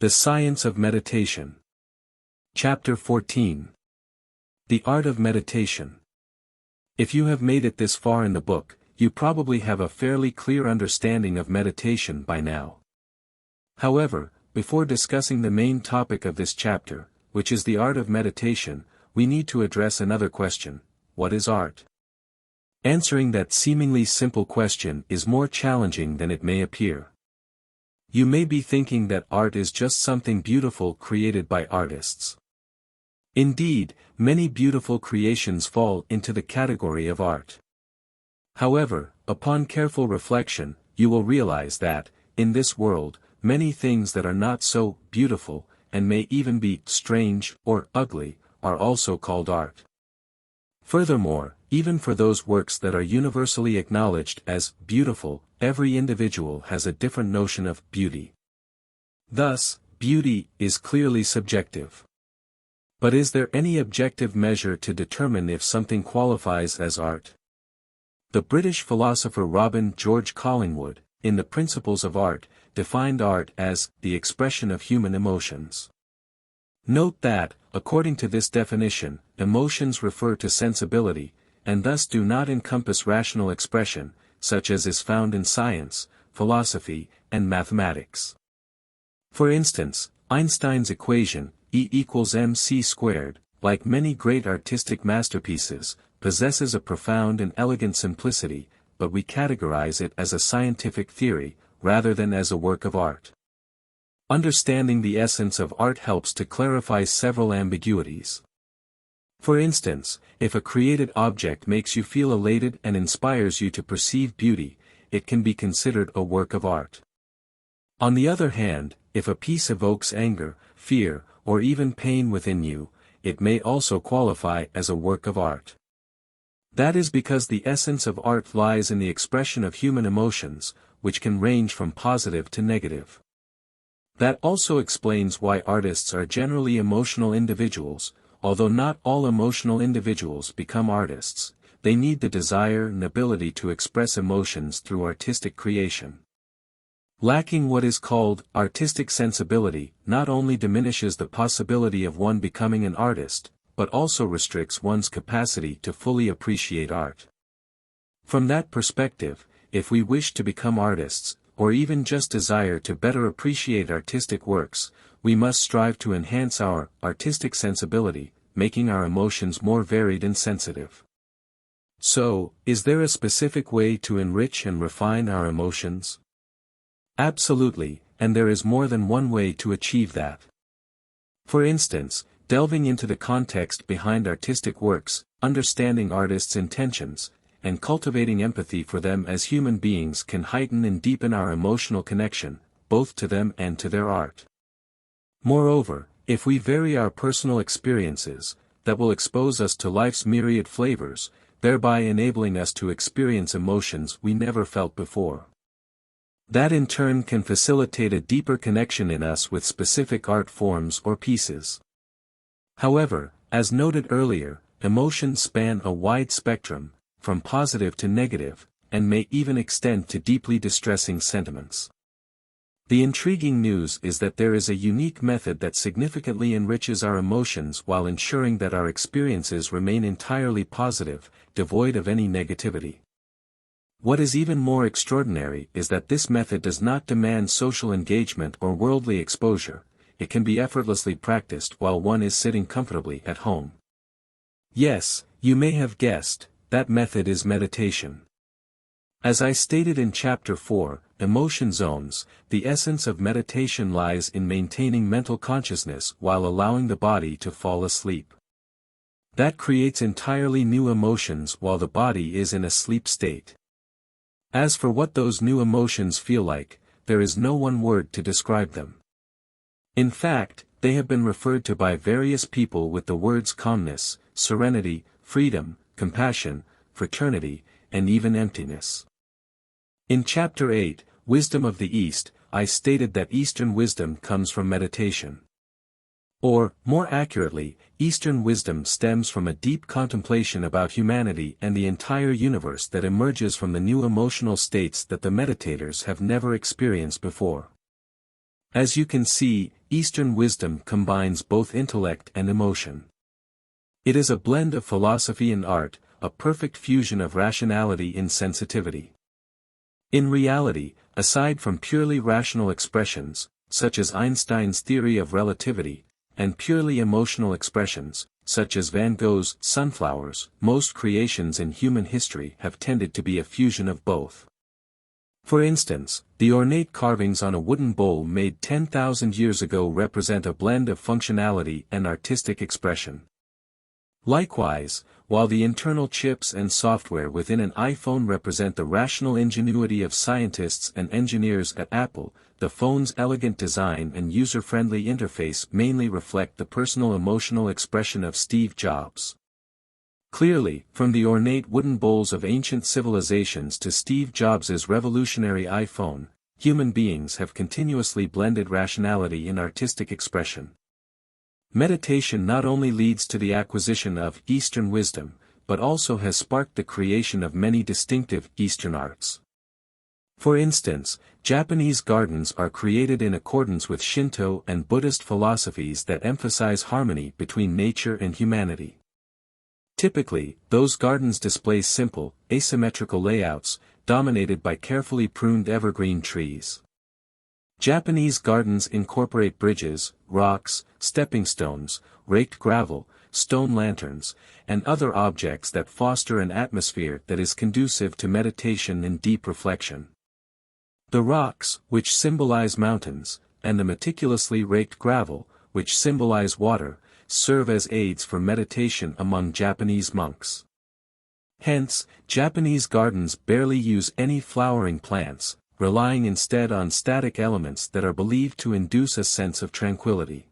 The Science of Meditation. Chapter 14. The Art of Meditation. If you have made it this far in the book, you probably have a fairly clear understanding of meditation by now. However, before discussing the main topic of this chapter, which is the art of meditation, we need to address another question: what is art? Answering that seemingly simple question is more challenging than it may appear. You may be thinking that art is just something beautiful created by artists. Indeed, many beautiful creations fall into the category of art. However, upon careful reflection, you will realize that, in this world, many things that are not so beautiful, and may even be strange or ugly, are also called art. Furthermore, even for those works that are universally acknowledged as beautiful, every individual has a different notion of beauty. Thus, beauty is clearly subjective. But is there any objective measure to determine if something qualifies as art? The British philosopher Robin George Collingwood, in The Principles of Art, defined art as the expression of human emotions. Note that, according to this definition, emotions refer to sensibility, and thus do not encompass rational expression, such as is found in science, philosophy, and mathematics. For instance, Einstein's equation, E equals mc squared, like many great artistic masterpieces, possesses a profound and elegant simplicity, but we categorize it as a scientific theory, rather than as a work of art. Understanding the essence of art helps to clarify several ambiguities. For instance, if a created object makes you feel elated and inspires you to perceive beauty, it can be considered a work of art. On the other hand, if a piece evokes anger, fear, or even pain within you, it may also qualify as a work of art. That is because the essence of art lies in the expression of human emotions, which can range from positive to negative. That also explains why artists are generally emotional individuals. Although not all emotional individuals become artists, they need the desire and ability to express emotions through artistic creation. Lacking what is called artistic sensibility not only diminishes the possibility of one becoming an artist, but also restricts one's capacity to fully appreciate art. From that perspective, if we wish to become artists, or even just desire to better appreciate artistic works, we must strive to enhance our artistic sensibility, making our emotions more varied and sensitive. So, is there a specific way to enrich and refine our emotions? Absolutely, and there is more than one way to achieve that. For instance, delving into the context behind artistic works, understanding artists' intentions, and cultivating empathy for them as human beings can heighten and deepen our emotional connection, both to them and to their art. Moreover, if we vary our personal experiences, that will expose us to life's myriad flavors, thereby enabling us to experience emotions we never felt before. That in turn can facilitate a deeper connection in us with specific art forms or pieces. However, as noted earlier, emotions span a wide spectrum, from positive to negative, and may even extend to deeply distressing sentiments. The intriguing news is that there is a unique method that significantly enriches our emotions while ensuring that our experiences remain entirely positive, devoid of any negativity. What is even more extraordinary is that this method does not demand social engagement or worldly exposure. It can be effortlessly practiced while one is sitting comfortably at home. Yes, you may have guessed, that method is meditation. As I stated in Chapter 4, Emotion Zones, the essence of meditation lies in maintaining mental consciousness while allowing the body to fall asleep. That creates entirely new emotions while the body is in a sleep state. As for what those new emotions feel like, there is no one word to describe them. In fact, they have been referred to by various people with the words calmness, serenity, freedom, compassion, fraternity, and even emptiness. In Chapter 8, Wisdom of the East, I stated that Eastern wisdom comes from meditation. Or, more accurately, Eastern wisdom stems from a deep contemplation about humanity and the entire universe that emerges from the new emotional states that the meditators have never experienced before. As you can see, Eastern wisdom combines both intellect and emotion. It is a blend of philosophy and art, a perfect fusion of rationality and sensitivity. In reality, aside from purely rational expressions, such as Einstein's theory of relativity, and purely emotional expressions, such as Van Gogh's sunflowers, most creations in human history have tended to be a fusion of both. For instance, the ornate carvings on a wooden bowl made 10,000 years ago represent a blend of functionality and artistic expression. Likewise, while the internal chips and software within an iPhone represent the rational ingenuity of scientists and engineers at Apple, the phone's elegant design and user-friendly interface mainly reflect the personal emotional expression of Steve Jobs. Clearly, from the ornate wooden bowls of ancient civilizations to Steve Jobs' revolutionary iPhone, human beings have continuously blended rationality in artistic expression. Meditation not only leads to the acquisition of Eastern wisdom, but also has sparked the creation of many distinctive Eastern arts. For instance, Japanese gardens are created in accordance with Shinto and Buddhist philosophies that emphasize harmony between nature and humanity. Typically, those gardens display simple, asymmetrical layouts, dominated by carefully pruned evergreen trees. Japanese gardens incorporate bridges, rocks, stepping stones, raked gravel, stone lanterns, and other objects that foster an atmosphere that is conducive to meditation and deep reflection. The rocks, which symbolize mountains, and the meticulously raked gravel, which symbolize water, serve as aids for meditation among Japanese monks. Hence, Japanese gardens barely use any flowering plants, relying instead on static elements that are believed to induce a sense of tranquility.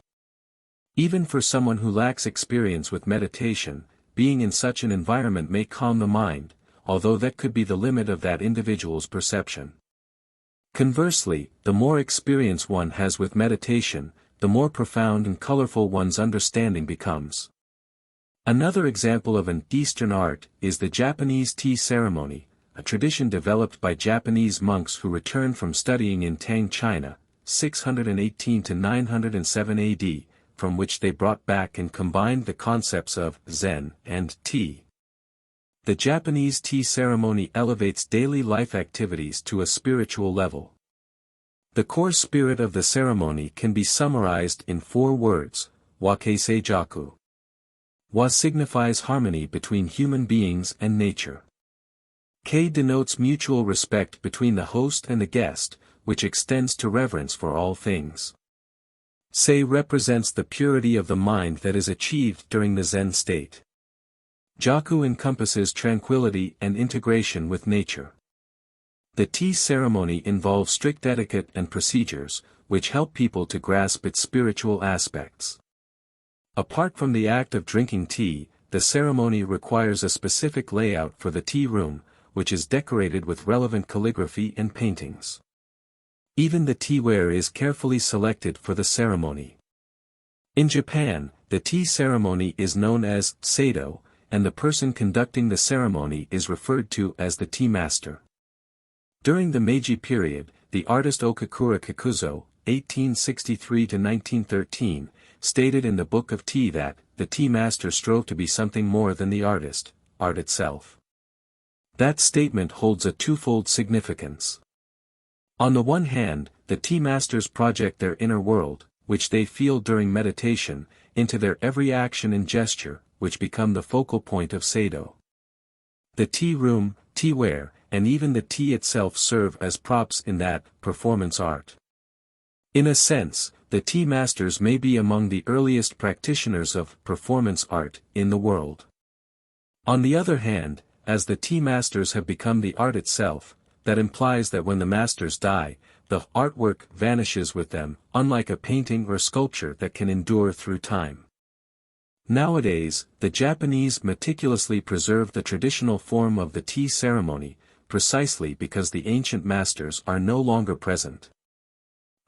Even for someone who lacks experience with meditation, being in such an environment may calm the mind, although that could be the limit of that individual's perception. Conversely, the more experience one has with meditation, the more profound and colorful one's understanding becomes. Another example of an Eastern art is the Japanese tea ceremony, a tradition developed by Japanese monks who returned from studying in Tang, China, 618 to 907 AD, from which they brought back and combined the concepts of Zen and tea. The Japanese tea ceremony elevates daily life activities to a spiritual level. The core spirit of the ceremony can be summarized in 4 words, Wakeisei Jaku. Wa signifies harmony between human beings and nature. K denotes mutual respect between the host and the guest, which extends to reverence for all things. Sei represents the purity of the mind that is achieved during the Zen state. Jaku encompasses tranquility and integration with nature. The tea ceremony involves strict etiquette and procedures, which help people to grasp its spiritual aspects. Apart from the act of drinking tea, the ceremony requires a specific layout for the tea room, which is decorated with relevant calligraphy and paintings. Even the teaware is carefully selected for the ceremony. In Japan, the tea ceremony is known as seido, and the person conducting the ceremony is referred to as the tea master. During the Meiji period, the artist Okakura Kikuzo, 1863–1913, stated in the Book of Tea that, the tea master strove to be something more than the artist, art itself. That statement holds a twofold significance. On the one hand, the tea masters project their inner world, which they feel during meditation, into their every action and gesture, which become the focal point of seido. The tea room, teaware, and even the tea itself serve as props in that performance art. In a sense, the tea masters may be among the earliest practitioners of performance art in the world. On the other hand, as the tea masters have become the art itself, that implies that when the masters die, the artwork vanishes with them, unlike a painting or sculpture that can endure through time. Nowadays, the Japanese meticulously preserve the traditional form of the tea ceremony, precisely because the ancient masters are no longer present.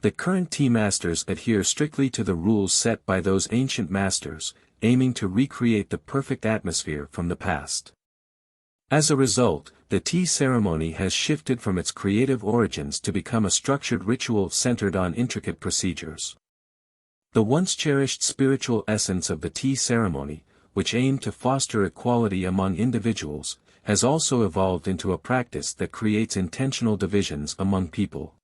The current tea masters adhere strictly to the rules set by those ancient masters, aiming to recreate the perfect atmosphere from the past. As a result, the tea ceremony has shifted from its creative origins to become a structured ritual centered on intricate procedures. The once cherished spiritual essence of the tea ceremony, which aimed to foster equality among individuals, has also evolved into a practice that creates intentional divisions among people.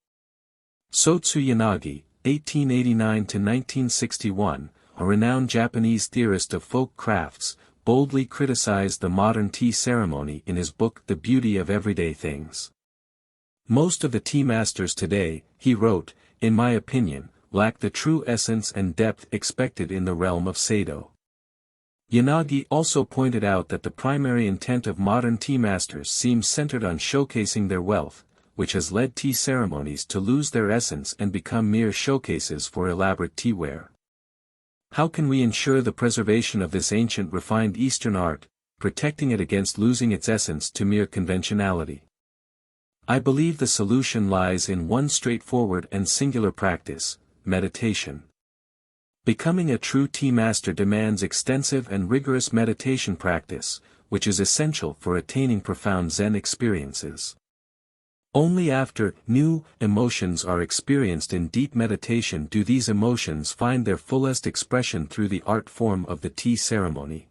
Sotsu Yanagi, 1889–1961, a renowned Japanese theorist of folk crafts, boldly criticized the modern tea ceremony in his book The Beauty of Everyday Things. Most of the tea masters today, he wrote, in my opinion, lack the true essence and depth expected in the realm of Sado. Yanagi also pointed out that the primary intent of modern tea masters seems centered on showcasing their wealth, which has led tea ceremonies to lose their essence and become mere showcases for elaborate teaware. How can we ensure the preservation of this ancient refined Eastern art, protecting it against losing its essence to mere conventionality? I believe the solution lies in one straightforward and singular practice: meditation. Becoming a true tea master demands extensive and rigorous meditation practice, which is essential for attaining profound Zen experiences. Only after new emotions are experienced in deep meditation do these emotions find their fullest expression through the art form of the tea ceremony.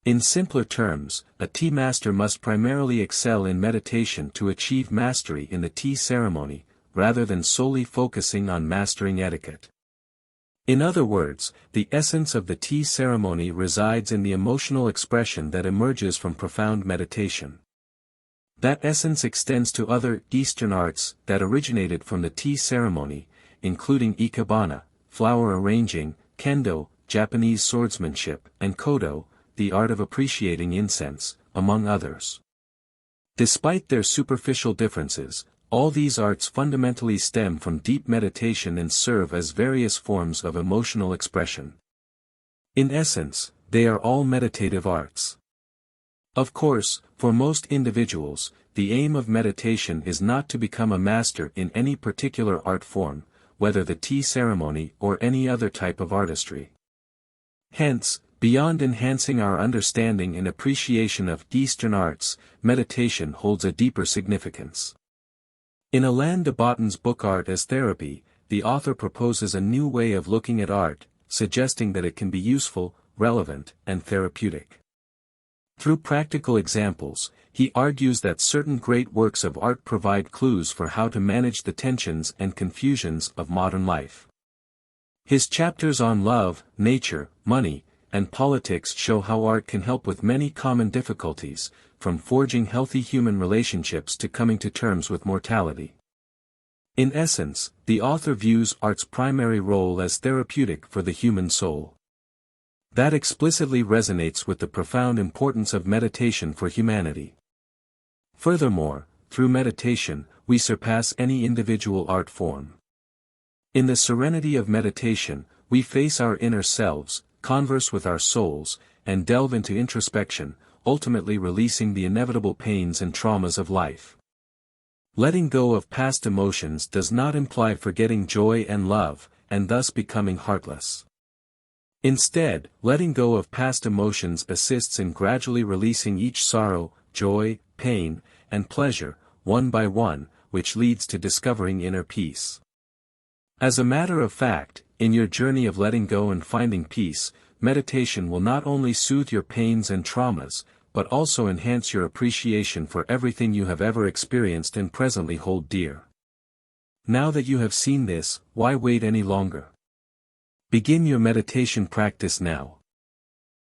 In simpler terms, a tea master must primarily excel in meditation to achieve mastery in the tea ceremony, rather than solely focusing on mastering etiquette. In other words, the essence of the tea ceremony resides in the emotional expression that emerges from profound meditation. That essence extends to other Eastern arts that originated from the tea ceremony, including ikebana, flower arranging, kendo, Japanese swordsmanship, and kodo, the art of appreciating incense, among others. Despite their superficial differences, all these arts fundamentally stem from deep meditation and serve as various forms of emotional expression. In essence, they are all meditative arts. Of course, for most individuals, the aim of meditation is not to become a master in any particular art form, whether the tea ceremony or any other type of artistry. Hence, beyond enhancing our understanding and appreciation of Eastern arts, meditation holds a deeper significance. In Alain de Botton's book Art as Therapy, the author proposes a new way of looking at art, suggesting that it can be useful, relevant, and therapeutic. Through practical examples, he argues that certain great works of art provide clues for how to manage the tensions and confusions of modern life. His chapters on love, nature, money, and politics show how art can help with many common difficulties, from forging healthy human relationships to coming to terms with mortality. In essence, the author views art's primary role as therapeutic for the human soul. That explicitly resonates with the profound importance of meditation for humanity. Furthermore, through meditation, we surpass any individual art form. In the serenity of meditation, we face our inner selves, converse with our souls, and delve into introspection, ultimately releasing the inevitable pains and traumas of life. Letting go of past emotions does not imply forgetting joy and love, and thus becoming heartless. Instead, letting go of past emotions assists in gradually releasing each sorrow, joy, pain, and pleasure, one by one, which leads to discovering inner peace. As a matter of fact, in your journey of letting go and finding peace, meditation will not only soothe your pains and traumas, but also enhance your appreciation for everything you have ever experienced and presently hold dear. Now that you have seen this, why wait any longer? Begin your meditation practice now.